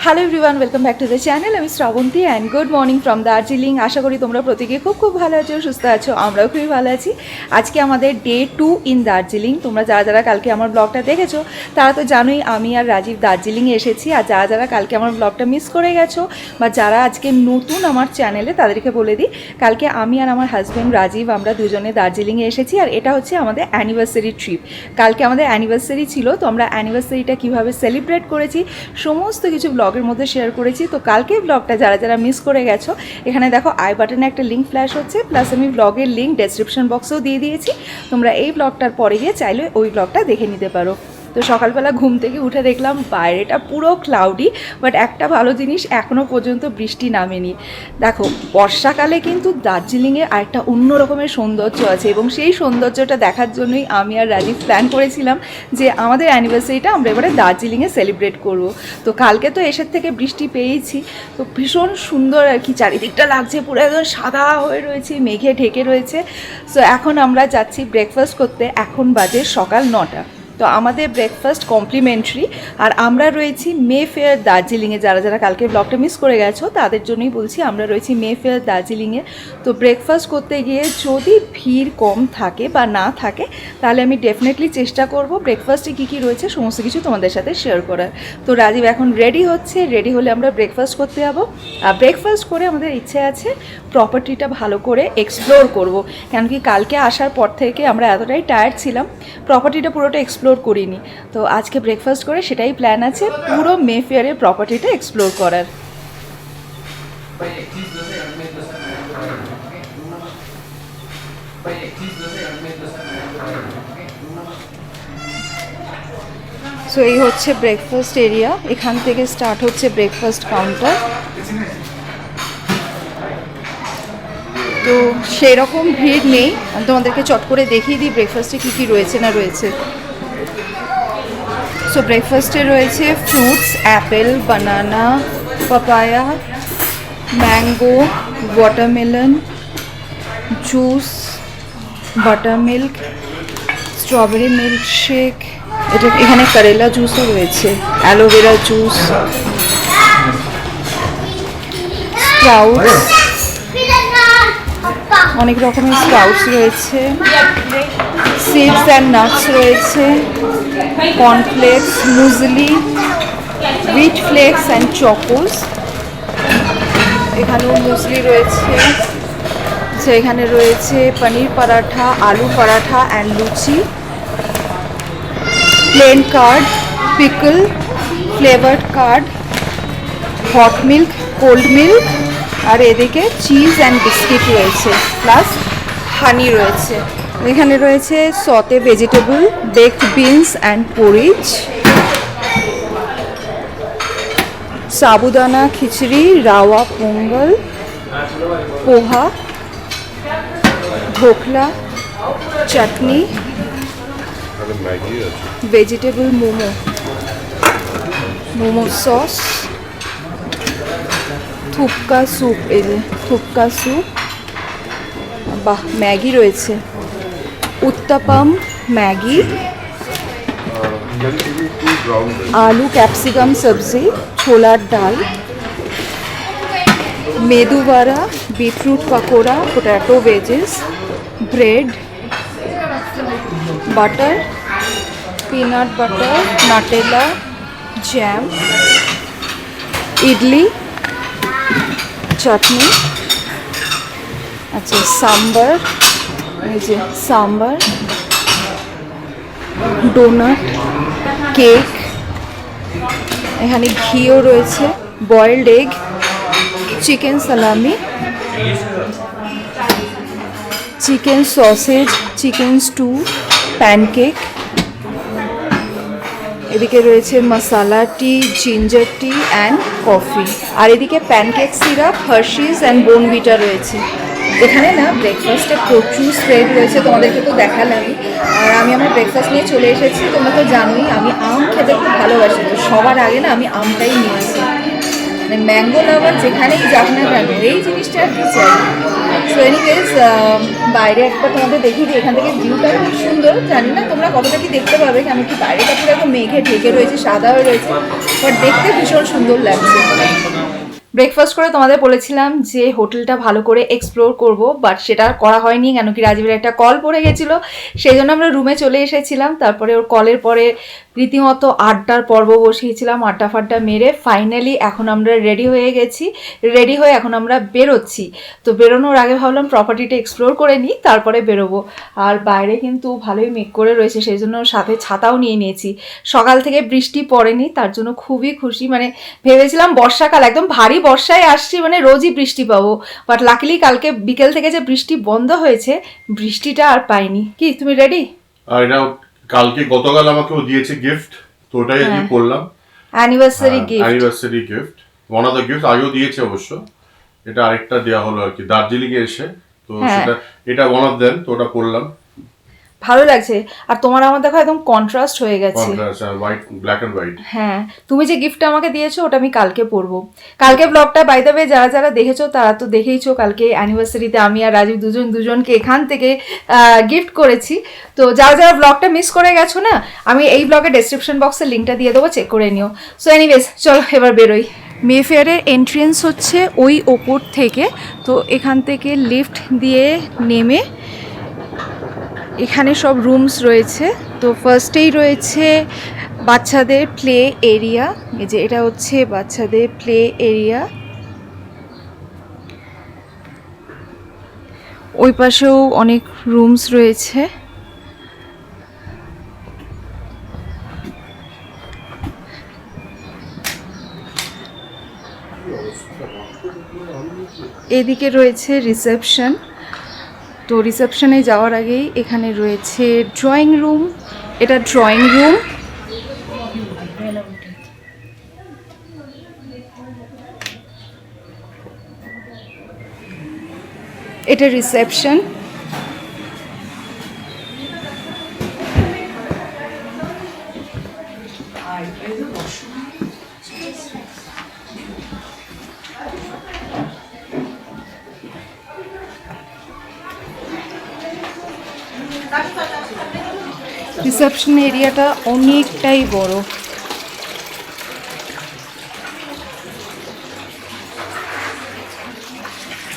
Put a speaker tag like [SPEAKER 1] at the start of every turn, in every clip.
[SPEAKER 1] Hello everyone, welcome back to the channel. আমি Srabanti and good morning from Darjeeling. আশা করি তোমরা প্রত্যেকে খুব ভালো আছো, সুস্থ আছো। আমরাও খুবই ভালো আছি। আজকে আমাদের ডে 2 ইন দার্জিলিং। তোমরা যারা কালকে আমার ব্লগটা দেখেছো তারা তো জানোই আমি আর রাজীব দার্জিলিংয়ে এসেছি। আর যারা কালকে আমার ব্লগটা মিস করে গেছো বা যারা আজকে নতুন আমার চ্যানেলে, তাদেরকে বলে দিই, কালকে আমি আর আমার হাজব্যান্ড রাজীব আমরা দুজনে দার্জিলিংয়ে এসেছি। আর এটা হচ্ছে আমাদের অ্যানিভার্সারি ট্রিপ। কালকে আমাদের অ্যানিভার্সারি ছিল, তো আমরা অ্যানিভার্সারিটা কীভাবে সেলিব্রেট করেছি সমস্ত কিছু ব্লগের মধ্যে শেয়ার করেছি। তো কালকে ব্লগটা যারা মিস করে গেছো, এখানে দেখো আই বাটনে একটা লিঙ্ক ফ্ল্যাশ হচ্ছে, প্লাস আমি ব্লগের লিঙ্ক ডেসক্রিপশন বক্সেও দিয়ে দিয়েছি। তোমরা এই ব্লগটার পরে গিয়ে চাইলে ওই ব্লগটা দেখে নিতে পারো। তো সকালবেলা ঘুম থেকে উঠে দেখলাম বাইরেটা পুরো ক্লাউডি, বাট একটা ভালো জিনিস, এখনও পর্যন্ত বৃষ্টি নামেনি। দেখো বর্ষাকালে কিন্তু দার্জিলিংয়ে আরেকটা অন্য রকমের সৌন্দর্য আছে, এবং সেই সৌন্দর্যটা দেখার জন্যই আমি আর রাজীব প্ল্যান করেছিলাম যে আমাদের অ্যানিভার্সারিটা আমরা এবারে দার্জিলিংয়ে সেলিব্রেট করব। তো কালকে তো এসের থেকে বৃষ্টি পেয়েছি, তো ভীষণ সুন্দর আর কি চারিদিকটা লাগছে, পুরো একদম সাদা হয়ে রয়েছে, মেঘে ঢেকে রয়েছে। সো এখন আমরা যাচ্ছি ব্রেকফাস্ট করতে। এখন বাজে সকাল 9টা। তো আমাদের ব্রেকফাস্ট কমপ্লিমেন্টারি। আর আমরা রয়েছি মে ফেয়ার দার্জিলিংয়ে। যারা কালকে ব্লগটা মিস করে গেছো তাদের জন্যই বলছি, আমরা রয়েছি মে ফেয়ার দার্জিলিংয়ে। তো ব্রেকফাস্ট করতে গিয়ে যদি ভিড় কম থাকে বা না থাকে, তাহলে আমি ডেফিনেটলি চেষ্টা করব ব্রেকফাস্টে কী রয়েছে সমস্ত কিছু তোমাদের সাথে শেয়ার করার। তো রাজীব এখন রেডি হচ্ছে, রেডি হলে আমরা ব্রেকফাস্ট করতে যাবো। আর ব্রেকফাস্ট করে আমাদের ইচ্ছে আছে প্রপার্টিটা ভালো করে এক্সপ্লোর করব, কেন কি কালকে আসার পর থেকে আমরা এতটাই টায়ার্ড ছিলাম, প্রপার্টিটা পুরোটা এক্সপ্লোর করিনি। তো আজকে ব্রেকফাস্ট করে সেটাই প্ল্যান আছে, পুরো মে ফেয়ারের প্রপার্টিটা এক্সপ্লোর করার। সো এই হচ্ছে ব্রেকফাস্ট এরিয়া, এখান থেকে স্টার্ট হচ্ছে ব্রেকফাস্ট কাউন্টার। তো সেই রকম ভিড় নেই, আমি তোমাদেরকে চট করে দেখিয়ে দিই ব্রেকফাস্টে কী রয়েছে না রয়েছে। সো ব্রেকফাস্টে রয়েছে fruits, apple, banana, papaya, mango, watermelon, juice, butter milk, strawberry milkshake, এখানে কারেলা জুসও রয়েছে, অ্যালোভেরা জুস, স্প্রাউটস, অনেক রকমের স্প্রাউটস রয়েছে, সিডস অ্যান্ড নাটস রয়েছে, cornflakes, muesli, wheat flakes and chocos. এখানেও মুসলি রয়েছে। তো এখানে রয়েছে paneer paratha, aloo paratha and luchi, plain curd, pickle, flavoured curd, hot milk, cold milk, আর এদিকে চিজ অ্যান্ড বিস্কিট রয়েছে, প্লাস হানি রয়েছে। এখানে রয়েছে sauté vegetable, baked beans and porridge, sabudana khichdi, rava pongal, poha, dhokla, chutney, vegetable momo sauce, থুপকা স্যুপ, এই যে থুপকা স্যুপ, বাহ, ম্যাগি রয়েছে, উত্তাপাম, ম্যাগি, আলু ক্যাপসিকাম সবজি, ছোলার ডাল, medu vada, beetroot pakora, potato veggies, bread, butter, peanut butter, Nutella, jam, idli, chutney, আচ্ছা সাম্বার, এই যে সাম্বার, ডোনাট, কেক, এখানে ঘিও রয়েছে, বয়েলড এগ, চিকেন সালামি, chicken sausage, chicken stew, pancake, এদিকে রয়েছে মশালা টি, জিঞ্জার টি অ্যান্ড কফি, আর এদিকে প্যানকেক সিরাপ, হার্শিস অ্যান্ড বোনভিটা রয়েছে। এখানে না ব্রেকফাস্টে প্রচুর স্প্রেড রয়েছে, তোমাদেরকে তো দেখালামই। আর আমি আমার ব্রেকফাস্ট নিয়ে চলে এসেছি। তোমরা তো জানোই আমি আম খেতে খুব ভালোবাসি, তো সবার আগে না আমি আমটাই নিয়েছি। মানে ম্যাঙ্গো লাভার যেখানেই যাক না কেন, এই জিনিসটা আর কি চাই। সো এনিওয়েজ বাইরে একবার তোমাদের দেখিয়ে দিই, এখান থেকে ভিউটা খুব সুন্দর। জানি না তোমরা কতটা কি দেখতে পাবে, কেন কি বাইরেটা পুরো একদম মেঘে ঢেকে রয়েছে, সাদা হয়ে রয়েছে, বাট দেখতে ভীষণ সুন্দর লাগছে। ব্রেকফাস্ট করে তোমাদের বলেছিলাম যে হোটেলটা ভালো করে এক্সপ্লোর করব, বাট সেটা করা হয়নি, কেন কি রাজীবের একটা কল পড়ে গেছিলো, সেই জন্য আমরা রুমে চলে এসেছিলাম। তারপরে ওর কলের পরে রীতিমতো আড্ডার পর্ব বসিয়েছিলাম, আড্ডা ফাড্ডা মেরে ফাইনালি এখন আমরা রেডি হয়ে গেছি। রেডি হয়ে এখন আমরা বেরোচ্ছি। তো বেরোনোর আগে ভাবলাম প্রপার্টিটা এক্সপ্লোর করে নিই, তারপরে বেরোবো। আর বাইরে কিন্তু ভালোই মেঘ করে রয়েছে, সেই জন্য সাথে ছাতাও নিয়ে নিয়েছি। সকাল থেকে বৃষ্টি পড়েনি, তার জন্য খুবই খুশি। মানে ভেবেছিলাম বর্ষাকাল, একদম ভারী বর্ষায় আসছি, মানে রোজই বৃষ্টি পাবো, বাট লাকিলি কালকে বিকেল থেকে যে বৃষ্টি বন্ধ হয়েছে, বৃষ্টিটা আর পাইনি। কি তুমি রেডি?
[SPEAKER 2] এটা কালকে গতকাল আমাকেও দিয়েছে গিফট, তো ওটাই আমি করলাম।
[SPEAKER 1] Anniversary gift.
[SPEAKER 2] Anniversary gift, one of the gift আগেও দিয়েছে অবশ্য, এটা আরেকটা দেওয়া হলো আর কি দার্জিলিং এ এসে, তো সেটা এটা ওয়ান অফ দেম, তো ওটা করলাম,
[SPEAKER 1] ভালো লাগছে। আর তোমার আমার দেখো একদম কন্ট্রাস্ট হয়ে গেছে,
[SPEAKER 2] হোয়াইট, ব্ল্যাক এন্ড হোয়াইট।
[SPEAKER 1] হ্যাঁ, তুমি যে গিফটটা আমাকে দিয়েছো ওটা আমি কালকে পরবো। কালকে ব্লগটা বাই দ্য ওয়ে যারা যারা দেখেছো তারা তো দেখেইছো, কালকে অ্যানিভার্সারিতে আমি আর রাজীব দুজনকে এখান থেকে গিফট করেছি। তো যারা যারা ব্লগটা মিস করে গেছো না, আমি এই ব্লগের ডেসক্রিপশন বক্সে লিঙ্কটা দিয়ে দেবো, চেক করে নিও। সো এনিওয়েজ চলো এবার বেরোই। মেফেয়ারের এন্ট্রেন্স হচ্ছে ওই ওপর থেকে, তো এখান থেকে লিফট দিয়ে নেমে এখানে সব রুমস রয়েছে। তো ফার্স্টেই রয়েছে বাচ্চাদের প্লে এরিয়া, এই যে এটা হচ্ছে বাচ্চাদের প্লে এরিয়া। ওই পাশেও অনেক রুমস রয়েছে। এদিকে রয়েছে রিসেপশন। তো রিসেপশনে যাওয়ার আগেই এখানে রয়েছে ড্রয়িং রুম, এটা ড্রয়িং রুম। এটা রিসেপশন। রিসেপশন এরিয়াটা অনেকটাই বড়।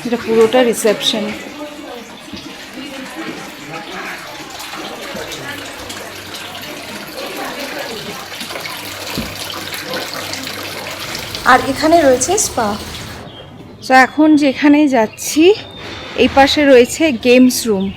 [SPEAKER 1] এটা পুরোটা রিসেপশন। আর এখানে রয়েছে স্পা। তো এখন যেখানে যাচ্ছি এই পাশে রয়েছে গেমস রুম।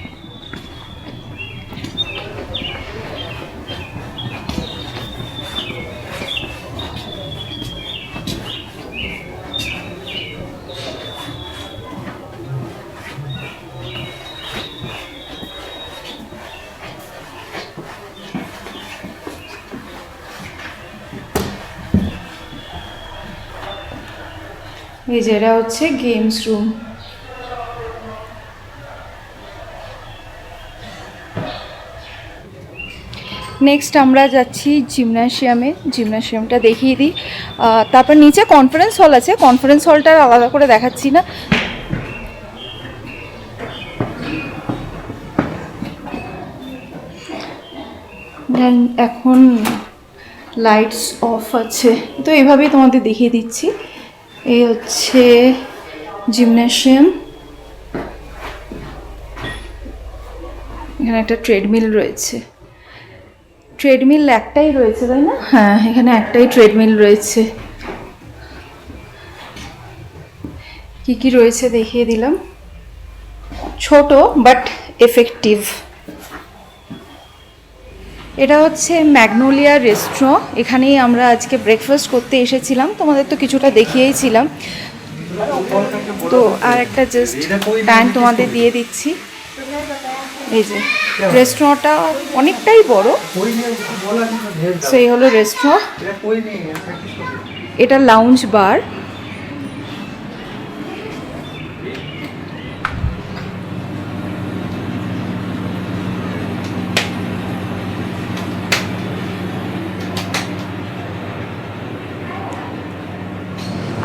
[SPEAKER 1] এই যে এটা হচ্ছে গেমস রুম। নেক্সট আমরা যাচ্ছি জিমনাশিয়ামে, জিমনাশিয়ামটা দেখিয়ে দিই। তারপর নিচে কনফারেন্স হল আছে, কনফারেন্স হলটা আলাদা করে দেখাচ্ছি না। এখন লাইটস অফ আছে, তো এইভাবেই তোমাদের দেখিয়ে দিচ্ছি। এই হচ্ছে জিমনাশিয়াম। এখানে একটা ট্রেডমিল রয়েছে। ট্রেডমিল একটাই রয়েছে তাই না? হ্যাঁ, এখানে একটাই ট্রেডমিল রয়েছে। কি কি রয়েছে দেখিয়ে দিলাম। ছোট বাট এফেক্টিভ। এটা হচ্ছে ম্যাগনোলিয়া রেস্টুরেন্ট, এখানেই আমরা আজকে ব্রেকফাস্ট করতে এসেছিলাম, তোমাদের তো কিছুটা দেখিয়েইছিলাম। তো আর একটা জাস্ট প্যান তোমাদের দিয়ে দিচ্ছি। এই যে রেস্টুরেন্টটা অনেকটাই বড়। সেই হলো রেস্টুরেন্ট, এটা লাউঞ্জ বার।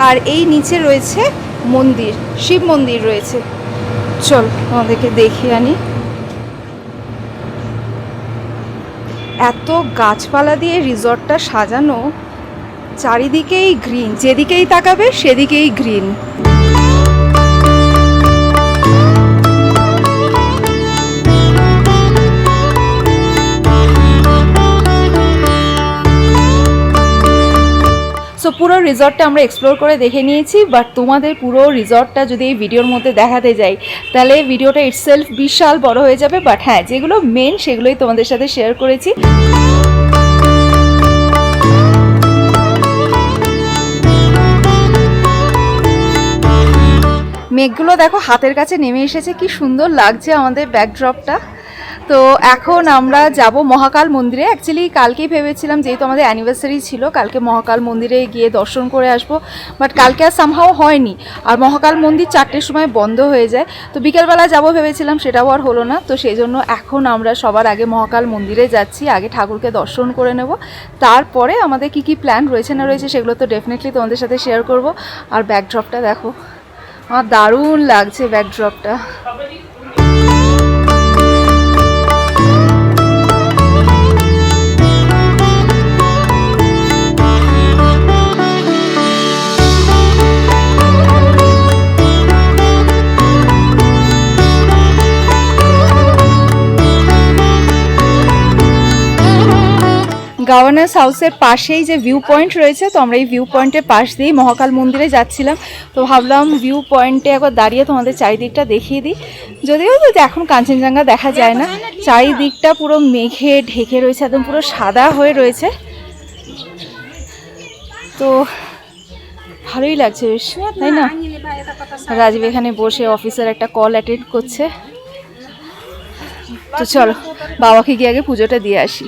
[SPEAKER 1] আর এই নিচে রয়েছে মন্দির, শিব মন্দির রয়েছে। চল তোমাদেরকে দেখিয়ে আনি। এত গাছপালা দিয়ে রিসর্টটা সাজানো, চারিদিকেই গ্রিন, যেদিকেই তাকাবে সেদিকেই গ্রিন। সো পুরো রিসর্টটা আমরা এক্সপ্লোর করে দেখে নিয়েছি, বাট তোমাদের পুরো রিসর্টটা যদি এই ভিডিওর মধ্যে দেখাতে যাই তাহলে ভিডিওটা ইটসেলফ বিশাল বড় হয়ে যাবে। বাট হ্যাঁ, যেগুলো মেন সেগুলোই তোমাদের সাথে শেয়ার করেছি। মেঘগুলো দেখো হাতের কাছে নেমে এসেছে, কি সুন্দর লাগছে আমাদের ব্যাকড্রপটা। তো এখন আমরা যাব মহাকাল মন্দিরে। অ্যাকচুয়ালি কালকেই ভেবেছিলাম, যেহেতু আমাদের অ্যানিভার্সারি ছিল, কালকে মহাকাল মন্দিরে গিয়ে দর্শন করে আসবো, বাট কালকে আর সামহাও হয়নি। আর মহাকাল মন্দির 4টের সময় বন্ধ হয়ে যায়, তো বিকেলবেলা যাব ভেবেছিলাম, সেটাও আর হলো না। তো সেই জন্য এখন আমরা সবার আগে মহাকাল মন্দিরে যাচ্ছি, আগে ঠাকুরকে দর্শন করে নেব, তারপরে আমাদের কি কি প্ল্যান রয়েছে না রয়েছে সেগুলো তো ডেফিনেটলি তোমাদের সাথে শেয়ার করব। আর ব্যাকড্রপটা দেখো, আমার দারুণ লাগছে ব্যাকড্রপটা। গভর্নর্স হাউসের পাশেই যে ভিউ পয়েন্ট রয়েছে, তো আমরা এই ভিউ পয়েন্টের পাশ দিয়েই মহাকাল মন্দিরে যাচ্ছিলাম। তো ভাবলাম ভিউ পয়েন্টে একবার দাঁড়িয়ে তোমাদের চারিদিকটা দেখিয়ে দিই। যদিও এখন কাঞ্চনজঙ্ঘা দেখা যায় না, চারিদিকটা পুরো মেঘে ঢেকে রয়েছে, একদম পুরো সাদা হয়ে রয়েছে। তো ভালোই লাগছে বেশ, তাই না? রাজীব এখানে বসে অফিসের একটা কল অ্যাটেন্ড করছে। তো চলো বাবাকে গিয়ে আগে পুজোটা দিয়ে আসি।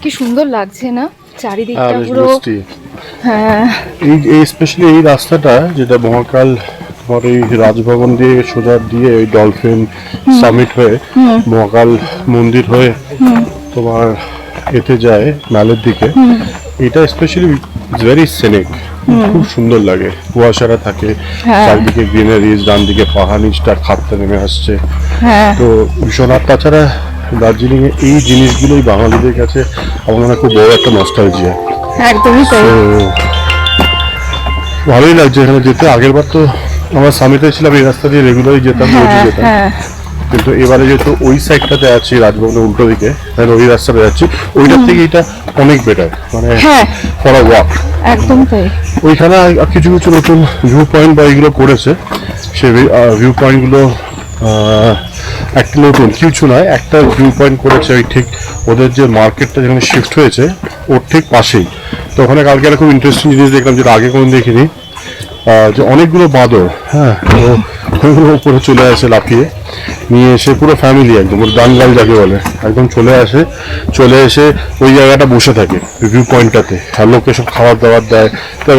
[SPEAKER 1] কি সুন্দর লাগছে না চারিদিকটা পুরো। হ্যাঁ,
[SPEAKER 3] এই স্পেশালি এই রাস্তাটা যেটা মহাকাল তোমার এই রাজভবন দিয়ে সোজা দিয়ে ওই ডলফিন সামিট হয়ে মহাকাল মন্দির হয়ে তোমার এতে যায় মালের দিকে, এটা স্পেশালি ভেরি সিনিক, খুব সুন্দর লাগে। কুয়াশারা থাকে, চারদিকে গ্রিনারিজ, ডান দিকে পাহাড়, নিচটা খাতটা নেমে আসছে, তো ভীষণ। আর তাছাড়া দার্জিলিং এ এই জিনিসগুলোই বাঙালিদের কাছে আমার মনে হয় খুব বড় একটা নস্টালজিয়া।
[SPEAKER 1] একদমই তাই।
[SPEAKER 3] ভালোই লাগছে এখানে যেতে। আগের বার তো আমরা সামিটে ছিলাম, এই রাস্তা দিয়ে রেগুলারই যেতাম, রোজই যেতাম, কিন্তু এবারে যেহেতু ওই সাইডটাতে আছি রাজভবনের উল্টো দিকে, ওই রাস্তাতে যাচ্ছি, ওইটার থেকে এটা অনেক বেটার, মানে ফর আ ওয়াক।
[SPEAKER 1] একদম তাই।
[SPEAKER 3] ওইখানে কিছু কিছু নতুন ভিউ পয়েন্ট বা এইগুলো করেছে, সেই ভিউ পয়েন্টগুলো একটা নতুন কিছু নয়, একটা ভিউ পয়েন্ট করেছে ওই ঠিক ওদের যে মার্কেটটা যেখানে শিফট হয়েছে ওর ঠিক পাশেই। তো ওখানে কালকে একটা খুব ইন্টারেস্টিং জিনিস দেখলাম, যেটা আগে কোনো দেখিনি, যে অনেকগুলো বাঁদর, হ্যাঁ, তো ওইগুলো উপরে চলে আসে লাফিয়ে, নিয়ে এসে পুরো ফ্যামিলি একদম দাঙ্গাল যাকে বলে, একদম চলে এসে ওই জায়গাটা বসে থাকে ভিউ পয়েন্টটাতে, আর লোকে সব খাবার দাবার দেয়,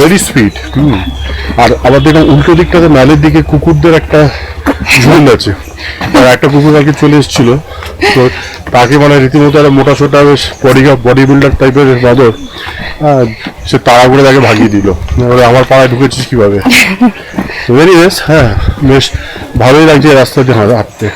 [SPEAKER 3] ভেরি সুইট। আর আবার দেখলাম উল্টো দিকটাতে ম্যালের দিকে কুকুরদের একটা ঝুল আছে, আর একটা কুকুর আর কি চলে এসেছিল, তো তাকে মানে রীতিমতো একটা মোটা সোটা বেশ বডি বিল্ডার টাইপের বাঁদর, সে তাড়া করে তাকে ভাগিয়ে দিল, আমার পাড়ায় ঢুকেছিস কিভাবে। ভেরি বেশ, হ্যাঁ, বেশ ভালোই লাগছে রাস্তা দিয়ে হাঁটতে।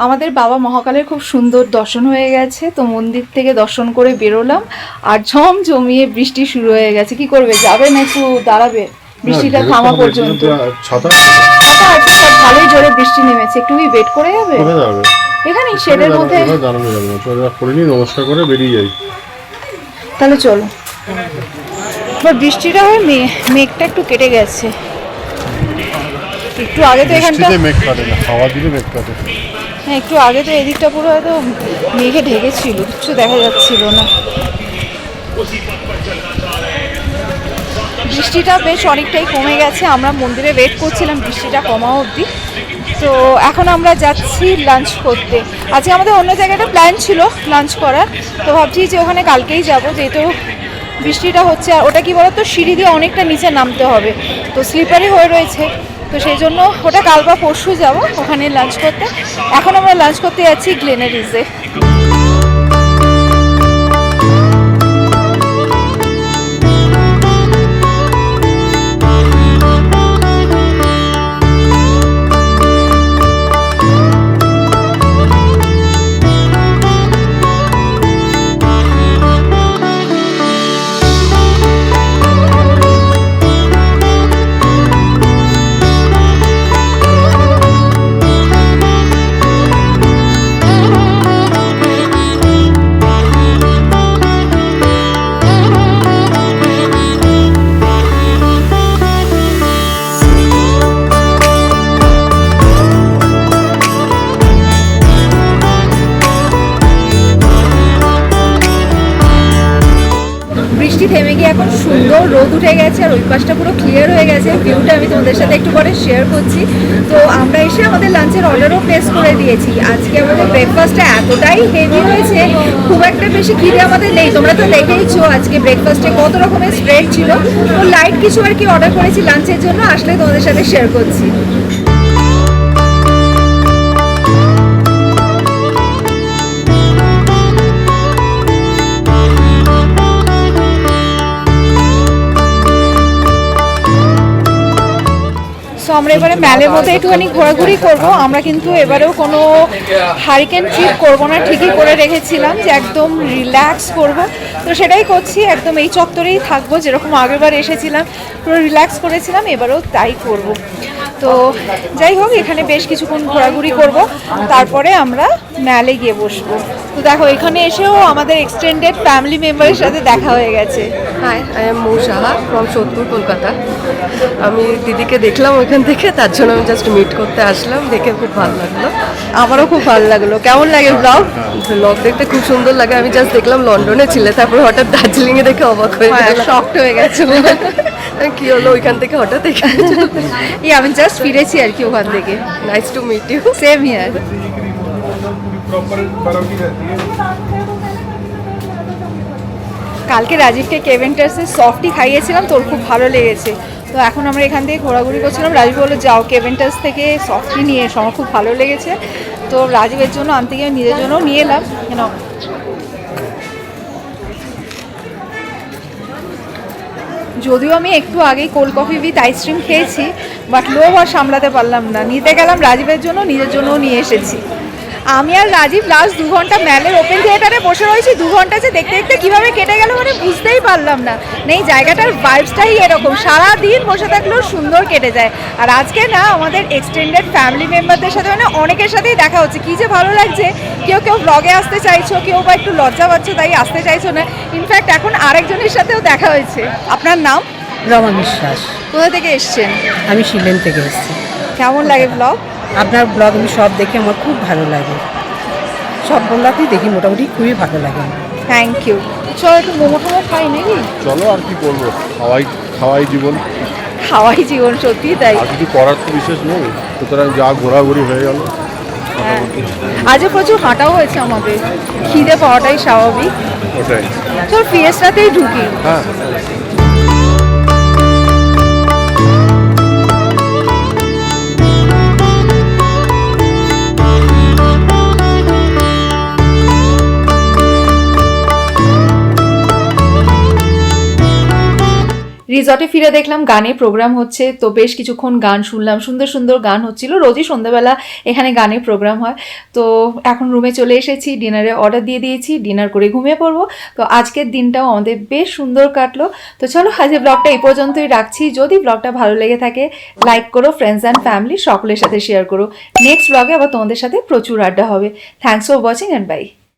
[SPEAKER 1] আমাদের বাবা মহাকালের খুব সুন্দর দর্শন হয়ে গেছে, তো মন্দির থেকে দর্শন করে বেরোলাম, আর জমিয়ে বৃষ্টি শুরু হয়ে গেছে। কি করবে, যাবে না একটু দাঁড়াবে? বৃষ্টিটা
[SPEAKER 3] না,
[SPEAKER 1] থামা
[SPEAKER 3] বেরোতে হবে,
[SPEAKER 1] পর্যন্ত।
[SPEAKER 3] ছাতা
[SPEAKER 1] ছাতা আছে, সব ভালোই জোরে বৃষ্টি নেমেছে, একটু ওয়েট করে যাবে
[SPEAKER 3] কোথায় যাবে?
[SPEAKER 1] এখানে শেডের মধ্যে।
[SPEAKER 3] এবার দাঁড়ানো যাবে না, তো করে নিই, নমস্কার করে বেরিয়ে যাই।
[SPEAKER 1] তাহলে চলো। এবার বৃষ্টিটা হয়ে মেঘটা একটু কেটে গেছে, একটু আগে তো এখানটা,
[SPEAKER 3] বৃষ্টিতে মেঘ কাটে না, হাওয়া দিলে মেঘ কাটে।
[SPEAKER 1] হ্যাঁ একটু আগে তো এদিকটা পুরো হয়তো মেঘে ঢেকেছিল, কিছু দেখা যাচ্ছিল না। বৃষ্টিটা বেশ অনেকটাই কমে গেছে, আমরা মন্দিরে ওয়েট করছিলাম বৃষ্টিটা কমা অবধি। তো এখন আমরা যাচ্ছি লাঞ্চ করতে। আজকে আমাদের অন্য জায়গাটা প্ল্যান ছিল লাঞ্চ করার, তো ভাবছি যে ওখানে কালকেই যাব, যেহেতু বৃষ্টিটা হচ্ছে। আর ওটা কি বলতো, সিঁড়ি দিয়ে অনেকটা নিচে নামতে হবে, তো স্লিপারি হয়ে রয়েছে, তো সেই জন্য ওটা কাল বা পরশু যাব ওখানে লাঞ্চ করতে। এখন আমরা লাঞ্চ করতে যাচ্ছি গ্লেনারিজে। বৃষ্টি থেমে গিয়ে এখন সুন্দর রোদ উঠে গেছে, আর ওই পাশটা পুরো ক্লিয়ার হয়ে গেছে। ভিউটা আমি তোমাদের সাথে একটু পরে শেয়ার করছি। তো আমরা এসে আমাদের লাঞ্চের অর্ডারও প্লেস করে দিয়েছি। আজকে আমাদের ব্রেকফাস্টটা এতটাই হেভি হয়েছে, খুব একটা বেশি খিদে আমাদের নেই। তোমরা তো দেখেইছো আজকে ব্রেকফাস্টে কত রকমের স্প্রেড ছিল। তো লাইট কিছু আর কি অর্ডার করেছি লাঞ্চের জন্য, আসলে তোমাদের সাথে শেয়ার করছি। সো আমরা এবারে ম্যালের মধ্যে একটুখানি ঘোরাঘুরি করব। আমরা কিন্তু এবারেও কোনো হারিকেন ট্রিপ করব না, ঠিকই করে রেখেছিলাম যে একদম রিল্যাক্স করব। তো সেটাই করছি, একদম এই চত্বরেই থাকবো, যেরকম আগেরবার এসেছিলাম পুরো রিল্যাক্স করেছিলাম, এবারেও তাই করব। তো যাই হোক, এখানে বেশ কিছুক্ষণ ঘোরাঘুরি করব, তারপরে আমরা ম্যালে গিয়ে বসবো। তো দেখো, এখানে এসেও আমাদের এক্সটেন্ডেড ফ্যামিলি মেম্বারের সাথে দেখা হয়ে গেছে।
[SPEAKER 4] Hi, I am Mou Saha from Sodepur, Kolkata. আমি দিদিকে দেখলাম ওইখান থেকে, তার জন্য আমি জাস্ট মিট করতে আসলাম, দেখে খুব ভালো লাগলো।
[SPEAKER 1] আমারও খুব ভালো লাগলো। কেমন লাগে ব্লগ?
[SPEAKER 4] ব্লগ দেখতে খুব সুন্দর লাগে। আমি জাস্ট দেখলাম লন্ডনে ছিলে, তারপর হঠাৎ দার্জিলিংয়ে দেখে অবাক হয়ে গেলাম।
[SPEAKER 1] শকড হয়ে গেছে।
[SPEAKER 4] কি হলো ওইখান থেকে হঠাৎ এখানে?
[SPEAKER 1] এই আমি জাস্ট ফিরেছি আর কি ওখান থেকে।
[SPEAKER 4] Nice to meet you.
[SPEAKER 1] Same here. কালকে রাজীবকে কেভেন্টার্সের সফটই খাইয়েছিলাম, তোর খুব ভালো লেগেছে। তো এখন আমরা এখান থেকে ঘোরাঘুরি করছিলাম। রাজীব বললো যাও কেভেন্টার্স থেকে সফটই নিয়ে এসো, আমার খুব ভালো লেগেছে। তো রাজীবের জন্য আনতে গিয়ে নিজের জন্য নিয়ে এলাম। কেন, যদিও আমি একটু আগেই কোল্ড কফি উইথ আইসক্রিম খেয়েছি, বাট লোভ আর সামলাতে পারলাম না, নিতে গেলাম রাজীবের জন্য, নিজের জন্যও নিয়ে এসেছি। আমি আর রাজীব লাস্ট 2 ঘন্টা ম্যালের ওপেন থিয়েটারে বসে রয়েছি। 2 ঘন্টা যে দেখতে দেখতে কীভাবে কেটে গেল মানে বুঝতেই পারলাম না। এই জায়গাটার ভাইবসটাই এরকম, সারাদিন বসে থাকলেও সুন্দর কেটে যায়। আর আজকে না আমাদের এক্সটেন্ডেড ফ্যামিলি মেম্বারদের সাথে মানে অনেকের সাথেই দেখা হচ্ছে, কী যে ভালো লাগছে। কেউ কেউ ব্লগে আসতে চাইছো, কেউ বা একটু লজ্জা পাচ্ছ তাই আসতে চাইছো না। ইনফ্যাক্ট এখন আরেকজনের সাথেও দেখা হয়েছে। আপনার নাম?
[SPEAKER 5] রমা বিশ্বাস।
[SPEAKER 1] কোথা থেকে এসছেন?
[SPEAKER 5] আমি শিলেন থেকে এসেছি।
[SPEAKER 1] কেমন লাগে ব্লগ?
[SPEAKER 5] আপনার ব্লগ আমি সব দেখে আমার খুব ভালো লাগে, সব ব্লগই দেখি মোটামুটি খুবই ভালো লাগে।
[SPEAKER 1] Thank you. চলো একটু মোমো টোমো খাই নাকি?
[SPEAKER 3] চলো, আর কি করবো, খাওয়াই জীবন।
[SPEAKER 1] খাওয়াই জীবন, সত্যি তাই।
[SPEAKER 3] আর কিছু করার তো বিশেষ নেই, সুতরাং যা ঘোরাঘুরি হয়ে গেল।
[SPEAKER 1] হ্যাঁ, আজও প্রচুর হাঁটাও হয়েছে আমাদের, খিদে পাওয়াটাই স্বাভাবিক।
[SPEAKER 3] ওটাই।
[SPEAKER 1] চল ফিয়েস্টাতেই ঢুকি।
[SPEAKER 3] হ্যাঁ।
[SPEAKER 1] রিসর্টে ফিরে দেখলাম গানের প্রোগ্রাম হচ্ছে, তো বেশ কিছুক্ষণ গান শুনলাম, সুন্দর সুন্দর গান হচ্ছিল। রোজই সন্ধ্যাবেলা এখানে গানের প্রোগ্রাম হয়। তো এখন রুমে চলে এসেছি, ডিনারে অর্ডার দিয়ে দিয়েছি, ডিনার করে ঘুমিয়ে পড়বো। তো আজকের দিনটাও আমাদের বেশ সুন্দর কাটলো। তো চলো আজকে ব্লগটা এই পর্যন্তই রাখছি। যদি ব্লগটা ভালো লেগে থাকে লাইক করো, ফ্রেন্ডস অ্যান্ড ফ্যামিলি সকলের সাথে শেয়ার করো। নেক্সট ব্লগে আবার তোমাদের সাথে প্রচুর আড্ডা হবে। Thanks for watching and by.